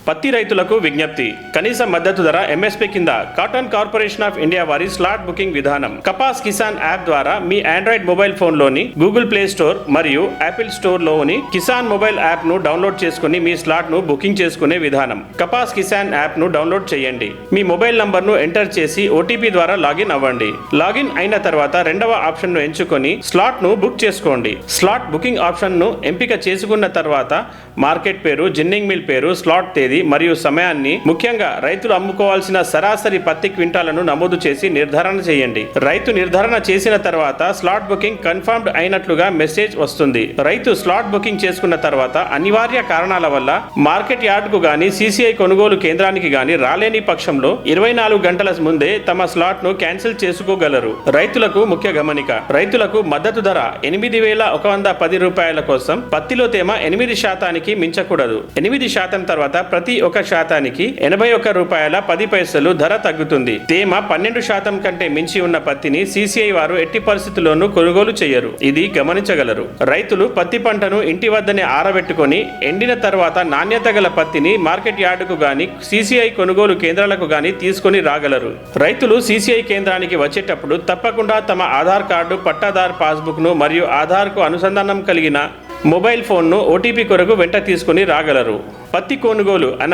పత్తి రైతులకు విజ్ఞప్తి. కనీస మద్దతు ధర ఎంఎస్పీ కింద కాటన్ కార్పొరేషన్ ఆఫ్ ఇండియా వారి స్లాట్ బుకింగ్ విధానం. కపాస్ కిసాన్ యాప్ ద్వారా మీ ఆండ్రాయిడ్ మొబైల్ ఫోన్ లోని గూగుల్ ప్లే స్టోర్ మరియు యాపిల్ స్టోర్ లోని కిసాన్ మొబైల్ యాప్ ను డౌన్లోడ్ చేసుకుని మీ స్లాట్ ను బుకింగ్ చేసుకునే విధానం. కపాస్ కిసాన్ యాప్ ను డౌన్లోడ్ చేయండి. మీ మొబైల్ నంబర్ ను ఎంటర్ చేసి ఓటీపీ ద్వారా లాగిన్ అవ్వండి. లాగిన్ అయిన తర్వాత రెండవ ఆప్షన్ ను ఎంచుకొని స్లాట్ ను బుక్ చేసుకోండి. స్లాట్ బుకింగ్ ఆప్షన్ ను ఎంపిక చేసుకున్న తర్వాత మార్కెట్ పేరు, జిన్నింగ్ మిల్ పేరు, స్లాట్ తేదీ మరియు సమయాన్ని, ముఖ్యంగా రైతులు అమ్ముకోవాల్సిన సరాసరి పత్తి క్వింటాలను నమోదు చేసి నిర్ధారణ చేయండి. రైతు నిర్ధారణ చేసిన తర్వాత స్లాట్ బుకింగ్ కన్ఫర్మ్డ్ అయినట్లుగా మెసేజ్ వస్తుంది. రైతు స్లాట్ బుకింగ్ చేసుకున్న తర్వాత అనివార్య కారణాల వల్ల మార్కెట్ యార్డ్ కు గాని సిసిఐ కొనుగోలు కేంద్రానికి గాని రాలేని పక్షంలో 24 గంటల ముందే తమ స్లాట్ ను క్యాన్సిల్ చేసుకోగలరు. రైతులకు ముఖ్య గమనిక. రైతులకు మద్దతు ధర 8,110 రూపాయల కోసం పత్తిలో తేమ 8% మించకూడదు. 8% తర్వాత ప్రతి 1% 81 రూపాయల 10 పైసలు ధర తగ్గుతుంది. తేమ 12% కంటే మించి ఉన్న పత్తిని సిసిఐ వారు ఎట్టి పరిస్థితుల్లోనూ కొనుగోలు చేయరు. ఇది గమనించగలరు. రైతులు పత్తి పంటను ఇంటి వద్దనే ఆరబెట్టుకొని ఎండిన తర్వాత నాణ్యత గల పత్తిని మార్కెట్ యార్డుకు గాని సిసిఐ కొనుగోలు కేంద్రాలకు గాని తీసుకొని రాగలరు. రైతులు సిసిఐ కేంద్రానికి వచ్చేటప్పుడు తప్పకుండా తమ ఆధార్ కార్డు, పట్టాదార్ పాస్బుక్ ను మరియు ఆధార్ కు అనుసంధానం కలిగిన మొబైల్ ఫోన్ ను ఓటీపీ కొరకు వెంట తీసుకుని రాగలరు. పత్తి కొనుగోలు